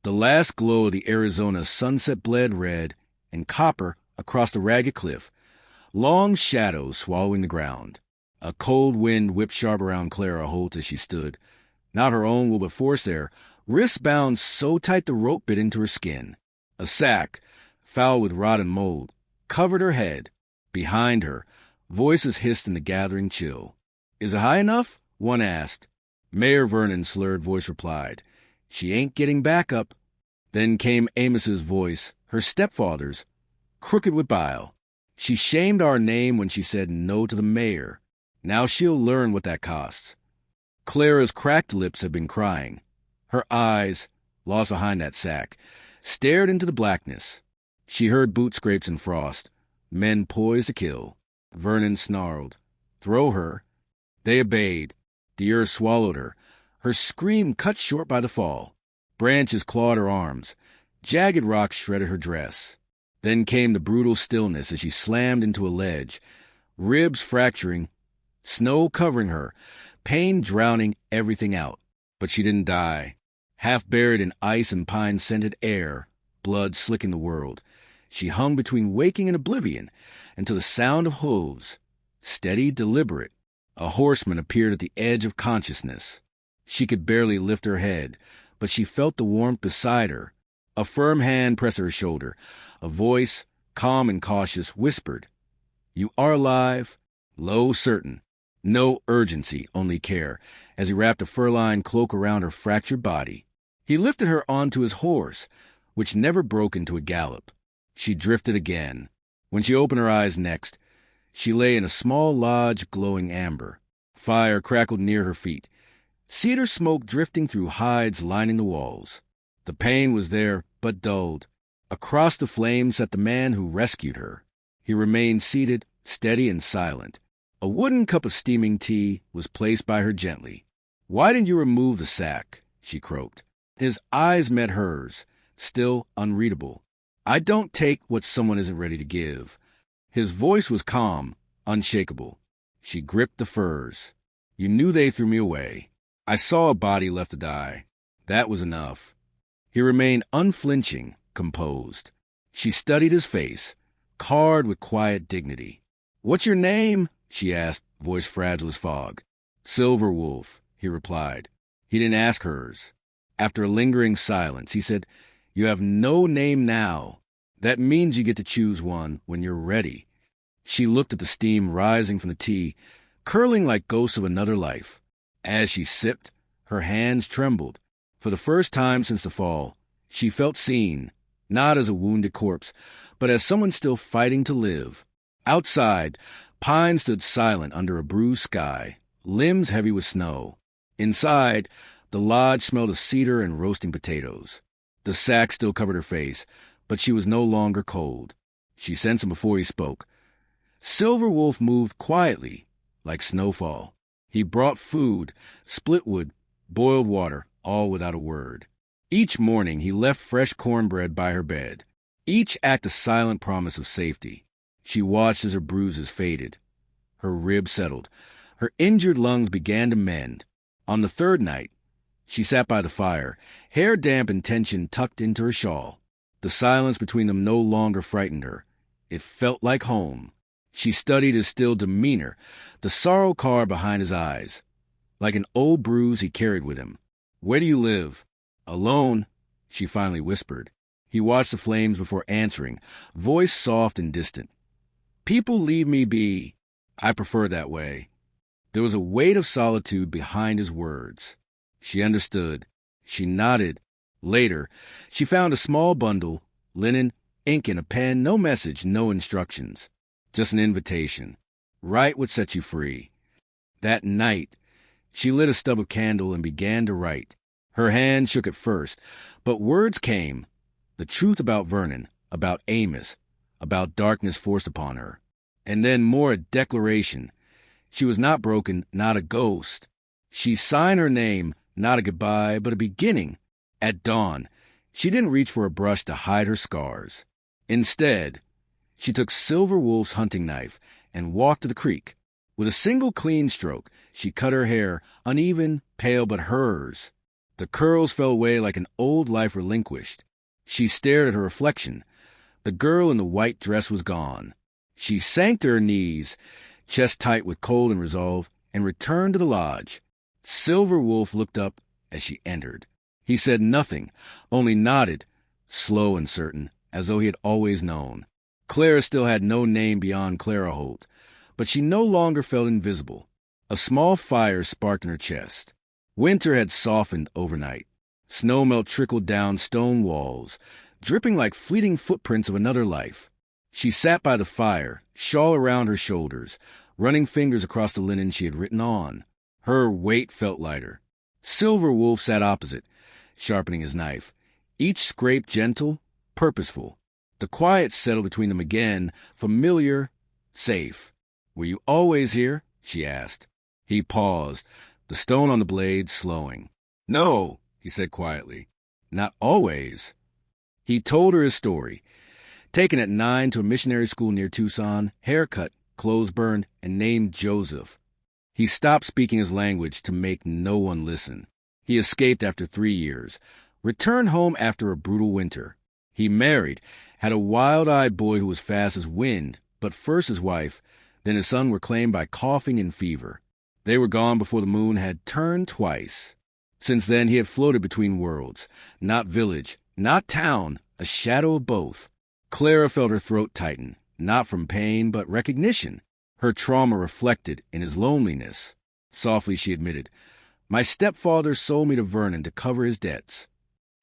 The last glow of the Arizona sunset bled red and copper across the ragged cliff, long shadows swallowing the ground. A cold wind whipped sharp around Clara Holt as she stood, not her own will but force there, wrists bound so tight the rope bit into her skin. A sack, foul with rot and mold, covered her head. Behind her, voices hissed in the gathering chill. "Is it high enough?" one asked. Mayor Vernon's slurred voice replied, "She ain't getting back up." Then came Amos's voice, her stepfather's, crooked with bile. "She shamed our name when she said no to the mayor. Now she'll learn what that costs." Clara's cracked lips had been crying. Her eyes, lost behind that sack, stared into the blackness. She heard boot scrapes and frost, men poised to kill. Vernon snarled, "Throw her." They obeyed. The earth swallowed her, her scream cut short by the fall. Branches clawed her arms. Jagged rocks shredded her dress. Then came the brutal stillness as she slammed into a ledge, ribs fracturing, snow covering her, pain drowning everything out. But she didn't die. Half buried in ice and pine-scented air, blood slicking the world, she hung between waking and oblivion until the sound of hooves, steady, deliberate, a horseman appeared at the edge of consciousness. She could barely lift her head, but she felt the warmth beside her. A firm hand pressed her shoulder. A voice, calm and cautious, whispered, "You are alive?" Low, certain. No urgency, only care, as he wrapped a fur-lined cloak around her fractured body. He lifted her onto his horse, which never broke into a gallop. She drifted again. When she opened her eyes next, she lay in a small lodge glowing amber. Fire crackled near her feet, cedar smoke drifting through hides lining the walls. The pain was there, but dulled. Across the flames sat the man who rescued her. He remained seated, steady and silent. A wooden cup of steaming tea was placed by her gently. "Why didn't you remove the sack?" she croaked. His eyes met hers, still unreadable. "I don't take what someone isn't ready to give." His voice was calm, unshakable. She gripped the furs. "You knew they threw me away. I saw a body left to die. That was enough." He remained unflinching, composed. She studied his face, carved with quiet dignity. "What's your name?" she asked, voice fragile as fog. "Silver Wolf," he replied. He didn't ask hers. After a lingering silence, he said, "You have no name now. That means you get to choose one when you're ready." She looked at the steam rising from the tea, curling like ghosts of another life. As she sipped, her hands trembled. For the first time since the fall, she felt seen, not as a wounded corpse, but as someone still fighting to live. Outside, pine stood silent under a bruised sky, limbs heavy with snow. Inside, the lodge smelled of cedar and roasting potatoes. The sack still covered her face, but she was no longer cold. She sensed him before he spoke. Silver Wolf moved quietly, like snowfall. He brought food, split wood, boiled water, all without a word. Each morning he left fresh cornbread by her bed. Each act a silent promise of safety. She watched as her bruises faded. Her ribs settled. Her injured lungs began to mend. On the third night, she sat by the fire, hair damp and tension tucked into her shawl. The silence between them no longer frightened her. It felt like home. She studied his still demeanor, the sorrow carved behind his eyes. Like an old bruise he carried with him. "Where do you live?" "Alone," she finally whispered. He watched the flames before answering, voice soft and distant. "People leave me be. I prefer that way." There was a weight of solitude behind his words. She understood. She nodded. Later, she found a small bundle, linen, ink, and a pen, no message, no instructions. Just an invitation. Write what sets you free. That night, she lit a stub of candle and began to write. Her hand shook at first, but words came. The truth about Vernon, about Amos, about darkness forced upon her. And then more a declaration. She was not broken, not a ghost. She signed her name, not a goodbye, but a beginning. At dawn, she didn't reach for a brush to hide her scars. Instead, she took Silver Wolf's hunting knife and walked to the creek. With a single clean stroke, she cut her hair, uneven, pale, but hers. The curls fell away like an old life relinquished. She stared at her reflection. The girl in the white dress was gone. She sank to her knees, chest tight with cold and resolve, and returned to the lodge. Silver Wolf looked up as she entered. He said nothing, only nodded, slow and certain, as though he had always known. Clara still had no name beyond Clara Holt, but she no longer felt invisible. A small fire sparked in her chest. Winter had softened overnight. Snowmelt trickled down stone walls, dripping like fleeting footprints of another life. She sat by the fire, shawl around her shoulders, running fingers across the linen she had written on. Her weight felt lighter. Silver Wolf sat opposite, sharpening his knife, each scrape gentle, purposeful. The quiet settled between them again, familiar, safe. "Were you always here?" she asked. He paused, the stone on the blade slowing. "No," he said quietly. "Not always." He told her his story. Taken at 9 to a missionary school near Tucson, haircut, clothes burned, and named Joseph. He stopped speaking his language to make no one listen. He escaped after 3 years, returned home after a brutal winter. He married, had a wild-eyed boy who was fast as wind, but first his wife, then his son were claimed by coughing and fever. They were gone before the moon had turned twice. Since then he had floated between worlds, not village, not town, a shadow of both. Clara felt her throat tighten, not from pain, but recognition. Her trauma reflected in his loneliness. Softly she admitted, "My stepfather sold me to Vernon to cover his debts."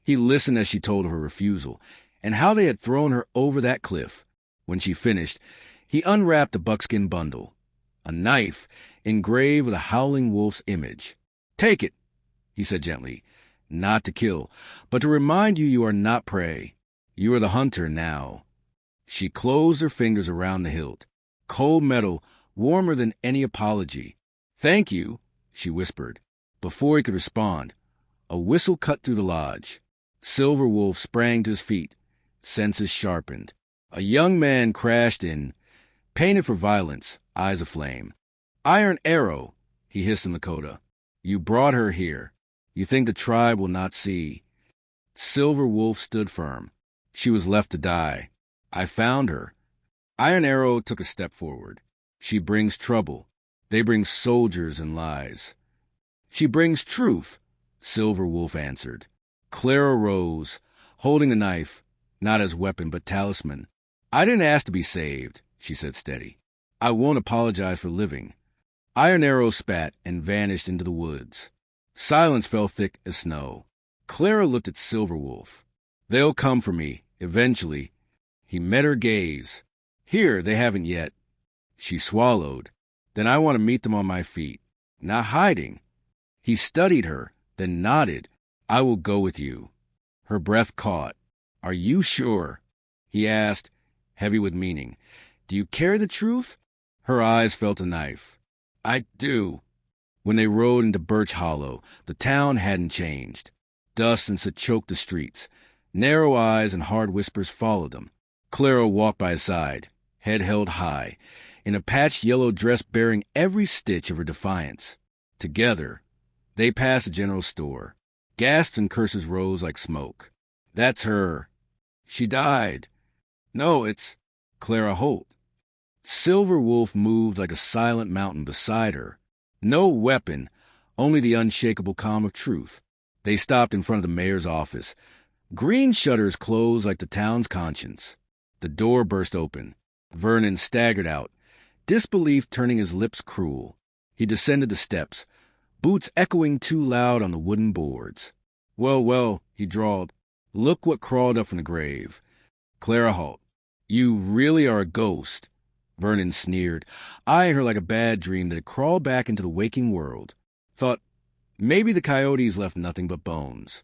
He listened as she told of her refusal, and how they had thrown her over that cliff. When she finished, he unwrapped a buckskin bundle. A knife, engraved with a howling wolf's image. "Take it," he said gently, "not to kill, but to remind you you are not prey. You are the hunter now." She closed her fingers around the hilt. Cold metal, warmer than any apology. "Thank you," she whispered. Before he could respond, a whistle cut through the lodge. Silver Wolf sprang to his feet, senses sharpened. A young man crashed in, painted for violence, eyes aflame. "Iron Arrow," he hissed in Lakota. "You brought her here. You think the tribe will not see." Silver Wolf stood firm. "She was left to die. I found her." Iron Arrow took a step forward. "She brings trouble. They bring soldiers and lies." "She brings truth," Silver Wolf answered. Clara rose, holding the knife, not as weapon but talisman. "I didn't ask to be saved," she said steady. "I won't apologize for living." Iron Arrow spat and vanished into the woods. Silence fell thick as snow. Clara looked at Silver Wolf. "They'll come for me, eventually." He met her gaze. "Here, they haven't yet." She swallowed. "Then I want to meet them on my feet, not hiding." He studied her, then nodded. "I will go with you." Her breath caught. "Are you sure?" he asked, heavy with meaning. "Do you carry the truth?" Her eyes felt a knife. "I do." When they rode into Birch Hollow, the town hadn't changed. Dust and soot choked the streets. Narrow eyes and hard whispers followed them. Clara walked by his side, head held high, in a patched yellow dress bearing every stitch of her defiance. Together, they passed the general store. Gasps and curses rose like smoke. "That's her." "She died." "No, it's Clara Holt." Silver Wolf moved like a silent mountain beside her. No weapon, only the unshakable calm of truth. They stopped in front of the mayor's office. Green shutters closed like the town's conscience. The door burst open. Vernon staggered out, disbelief turning his lips cruel. He descended the steps, boots echoing too loud on the wooden boards. Well, well," he drawled. "Look what crawled up from the grave. Clara Holt, you really are a ghost." Vernon sneered, eyeing her like a bad dream that had crawled back into the waking world. Thought, maybe the coyotes left nothing but bones.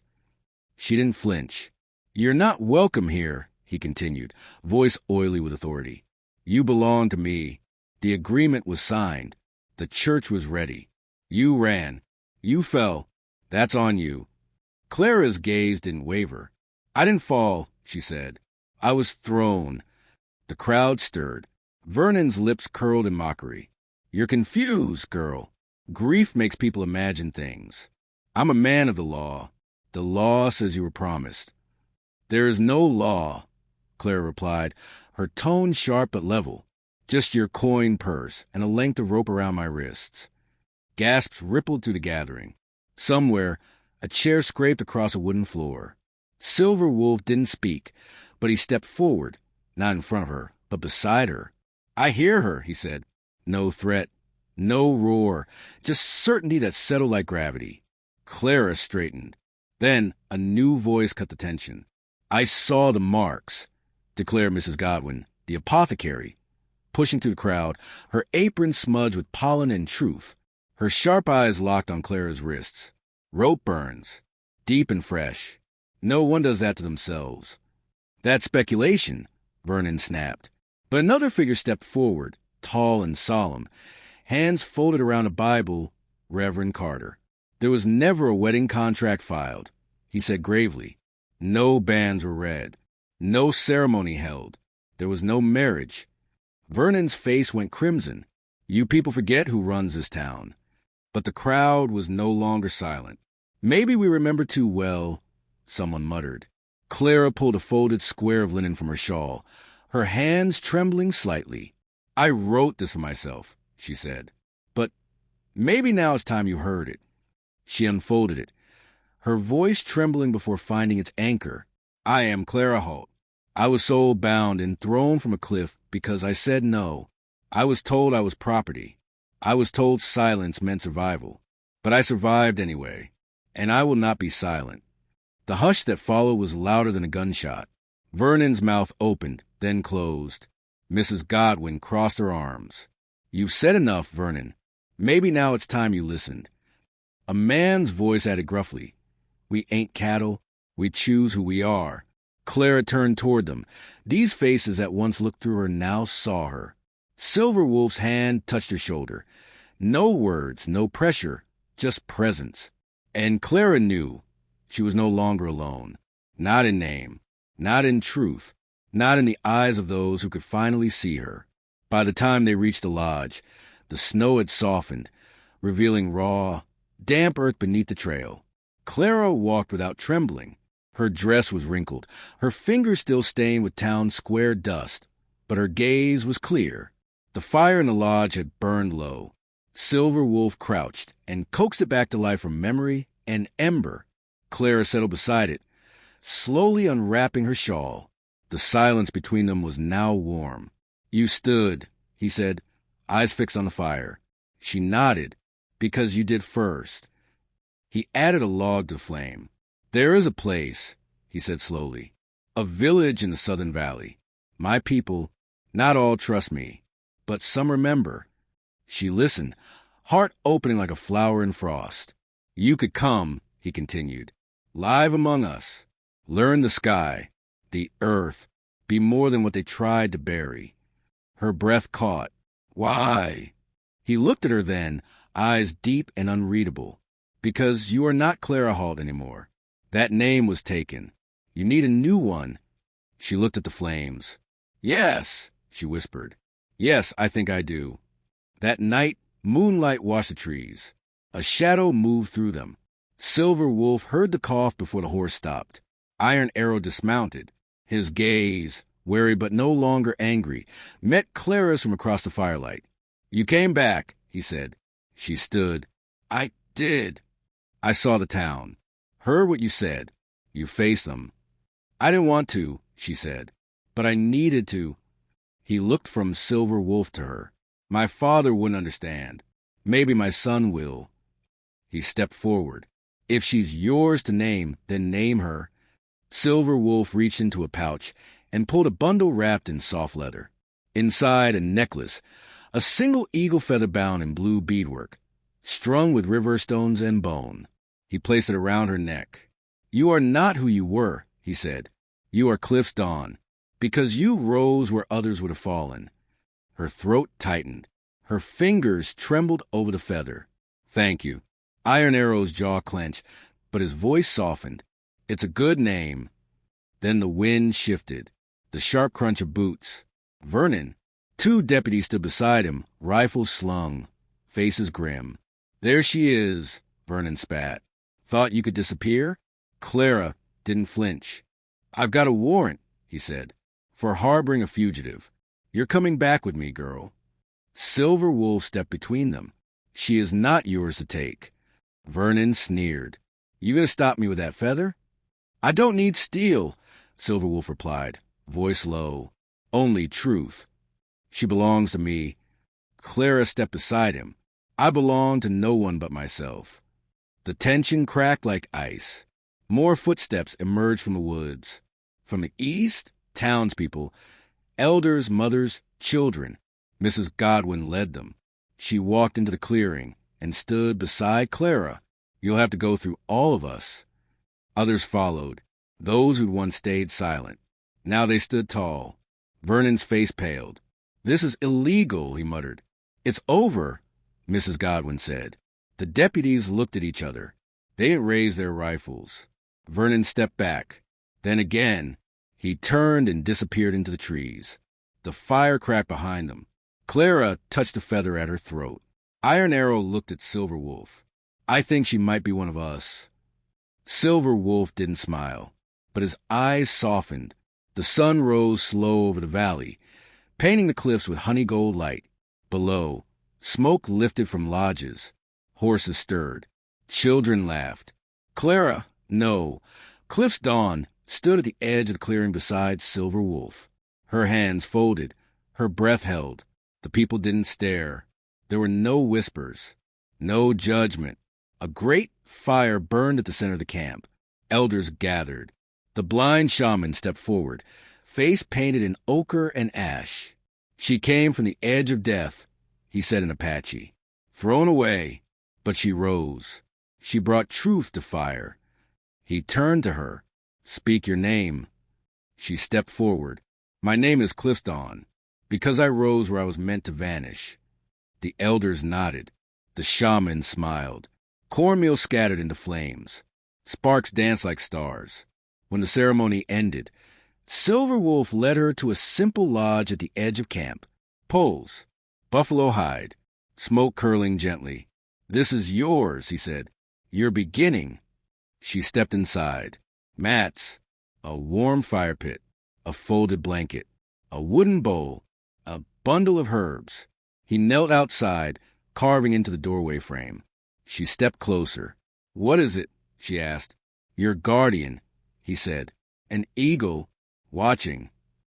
She didn't flinch. "You're not welcome here," he continued, voice oily with authority. "You belong to me. The agreement was signed. The church was ready. You ran. You fell. That's on you." Clara's gaze didn't waver. "I didn't fall," she said. "I was thrown." The crowd stirred. Vernon's lips curled in mockery. "You're confused, girl. Grief makes people imagine things. I'm a man of the law. The law says you were promised. There is no law, Clara replied, her tone sharp but level. Just your coin purse and a length of rope around my wrists. Gasps rippled through the gathering. Somewhere, a chair scraped across a wooden floor. Silver Wolf didn't speak, but he stepped forward, not in front of her, but beside her. I hear her, he said. No threat, no roar, just certainty that settled like gravity. Clara straightened. Then a new voice cut the tension. I saw the marks, declared Mrs. Godwin, the apothecary, pushing through the crowd, her apron smudged with pollen and truth, her sharp eyes locked on Clara's wrists. Rope burns, deep and fresh. No one does that to themselves. That's speculation, Vernon snapped. But another figure stepped forward, tall and solemn, hands folded around a Bible, Reverend Carter. There was never a wedding contract filed, he said gravely. No banns were read. No ceremony held. There was no marriage. Vernon's face went crimson. You people forget who runs this town. But the crowd was no longer silent. Maybe we remember too well, someone muttered. Clara pulled a folded square of linen from her shawl, her hands trembling slightly. I wrote this for myself, she said. But maybe now it's time you heard it. She unfolded it, her voice trembling before finding its anchor. I am Clara Holt. I was soul-bound and thrown from a cliff because I said no. I was told I was property. I was told silence meant survival. But I survived anyway, and I will not be silent. The hush that followed was louder than a gunshot. Vernon's mouth opened, then closed. Mrs. Godwin crossed her arms. You've said enough, Vernon. Maybe now it's time you listened. A man's voice added gruffly, We ain't cattle. We choose who we are. Clara turned toward them. These faces that once looked through her now saw her. Silver Wolf's hand touched her shoulder. No words, no pressure, just presence. And Clara knew she was no longer alone. Not in name, not in truth, not in the eyes of those who could finally see her. By the time they reached the lodge, the snow had softened, revealing raw, damp earth beneath the trail. Clara walked without trembling. Her dress was wrinkled, her fingers still stained with town square dust, but her gaze was clear. The fire in the lodge had burned low. Silver Wolf crouched and coaxed it back to life from memory and ember. Clara settled beside it, slowly unwrapping her shawl. The silence between them was now warm. You stood, he said, eyes fixed on the fire. She nodded, because you did first. He added a log to the flame. There is a place, he said slowly, a village in the southern valley. My people, not all trust me, but some remember. She listened, heart opening like a flower in frost. You could come, he continued, live among us. Learn the sky, the earth, be more than what they tried to bury. Her breath caught. Why? He looked at her then, eyes deep and unreadable. Because you are not Clara Holt anymore. That name was taken. You need a new one. She looked at the flames. Yes, she whispered. Yes, I think I do. That night, moonlight washed the trees. A shadow moved through them. Silver Wolf heard the cough before the horse stopped. Iron Arrow dismounted. His gaze, wary but no longer angry, met Clara's from across the firelight. You came back, he said. She stood. I did. I saw the town. Heard what you said. You faced them. I didn't want to, she said, but I needed to. He looked from Silver Wolf to her. My father wouldn't understand. Maybe my son will. He stepped forward. If she's yours to name, then name her. Silver Wolf reached into a pouch and pulled a bundle wrapped in soft leather. Inside, a necklace, a single eagle feather bound in blue beadwork, strung with river stones and bone. He placed it around her neck. You are not who you were, he said. You are Cliff's Dawn, because you rose where others would have fallen. Her throat tightened. Her fingers trembled over the feather. Thank you. Iron Arrow's jaw clenched, but his voice softened. It's a good name. Then the wind shifted. The sharp crunch of boots. Vernon. 2 deputies stood beside him, rifles slung, faces grim. There she is, Vernon spat. Thought you could disappear? Clara didn't flinch. "I've got a warrant," he said, "for harboring a fugitive. You're coming back with me, girl." Silver Wolf stepped between them. "She is not yours to take." Vernon sneered. "You gonna stop me with that feather?" "I don't need steel," Silver Wolf replied, voice low. "Only truth. She belongs to me." Clara stepped beside him. "I belong to no one but myself." The tension cracked like ice. More footsteps emerged from the woods. From the east, townspeople, elders, mothers, children. Mrs. Godwin led them. She walked into the clearing and stood beside Clara. "You'll have to go through all of us." Others followed, those who'd once stayed silent. Now they stood tall. Vernon's face paled. "This is illegal," he muttered. "It's over," Mrs. Godwin said. The deputies looked at each other. They didn't raise their rifles. Vernon stepped back. Then again, he turned and disappeared into the trees. The fire cracked behind them. Clara touched a feather at her throat. Iron Arrow looked at Silver Wolf. "I think she might be one of us." Silver Wolf didn't smile, but his eyes softened. The sun rose slow over the valley, painting the cliffs with honey-gold light. Below, smoke lifted from lodges. Horses stirred. Children laughed. No. Cliff's Dawn stood at the edge of the clearing beside Silver Wolf. Her hands folded, her breath held. The people didn't stare. There were no whispers, no judgment. A great fire burned at the center of the camp. Elders gathered. The blind shaman stepped forward, face painted in ochre and ash. "She came from the edge of death," he said in Apache. "Thrown away, but she rose. She brought truth to fire." He turned to her. "Speak your name." She stepped forward. "My name is Clifton, because I rose where I was meant to vanish." The elders nodded. The shaman smiled. Cornmeal scattered into flames. Sparks danced like stars. When the ceremony ended, Silver Wolf led her to a simple lodge at the edge of camp. Poles, buffalo hide, smoke curling gently. "This is yours," he said. "Your beginning." She stepped inside. Mats, a warm fire pit, a folded blanket, a wooden bowl, a bundle of herbs. He knelt outside, carving into the doorway frame. She stepped closer. "What is it?" she asked. "Your guardian," he said. "An eagle, watching."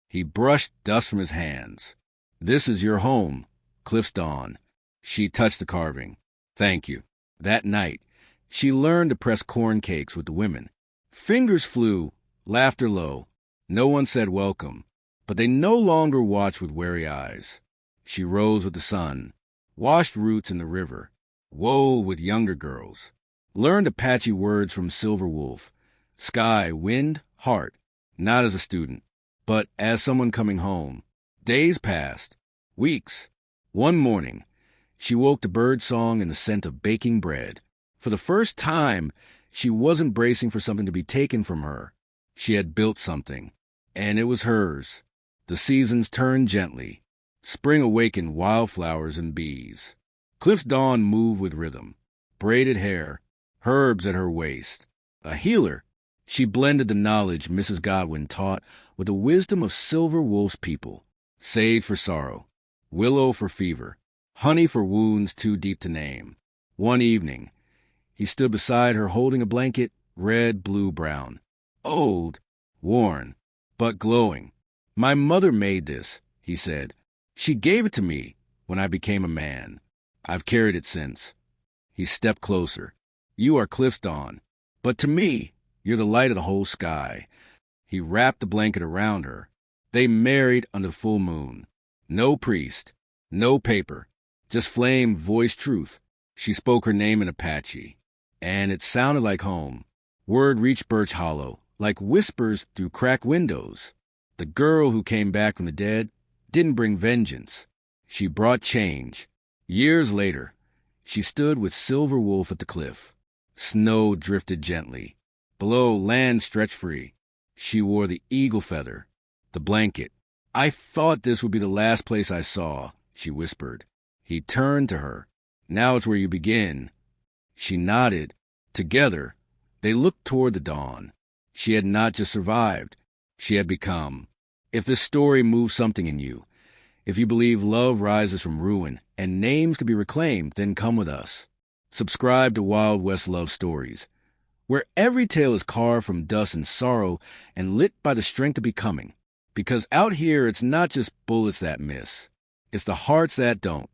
He brushed dust from his hands. "This is your home, Cliff's Dawn." She touched the carving. "Thank you." That night, she learned to press corn cakes with the women. Fingers flew, laughter low. No one said welcome, but they no longer watched with wary eyes. She rose with the sun, washed roots in the river, wove with younger girls, learned Apache words from Silver Wolf, sky, wind, heart, not as a student, but as someone coming home. Days passed, weeks. One morning, she woke to bird song and the scent of baking bread. For the first time, she wasn't bracing for something to be taken from her. She had built something, and it was hers. The seasons turned gently. Spring awakened wildflowers and bees. Cliff's Dawn moved with rhythm, braided hair, herbs at her waist. A healer, she blended the knowledge Mrs. Godwin taught with the wisdom of Silver Wolf's people. Sage for sorrow, willow for fever, honey for wounds too deep to name. One evening, he stood beside her holding a blanket, red, blue, brown. Old, worn, but glowing. "My mother made this," he said. "She gave it to me when I became a man. I've carried it since." He stepped closer. "You are Cliff's Dawn, but to me, you're the light of the whole sky." He wrapped the blanket around her. They married under the full moon. No priest, no paper, just flame voiced truth. She spoke her name in Apache, and it sounded like home. Word reached Birch Hollow, like whispers through cracked windows. The girl who came back from the dead didn't bring vengeance. She brought change. Years later, she stood with Silver Wolf at the cliff. Snow drifted gently. Below, land stretched free. She wore the eagle feather, the blanket. "I thought this would be the last place I saw," she whispered. He turned to her. "Now it's where you begin." She nodded. Together, They looked toward the dawn. She had not just survived, she had become. If this story moves something in you, if you believe love rises from ruin and names to be reclaimed, then come with us. Subscribe to Wild West Love Stories, where every tale is carved from dust and sorrow and lit by the strength of becoming. Because out here, it's not just bullets that miss. It's the hearts that don't.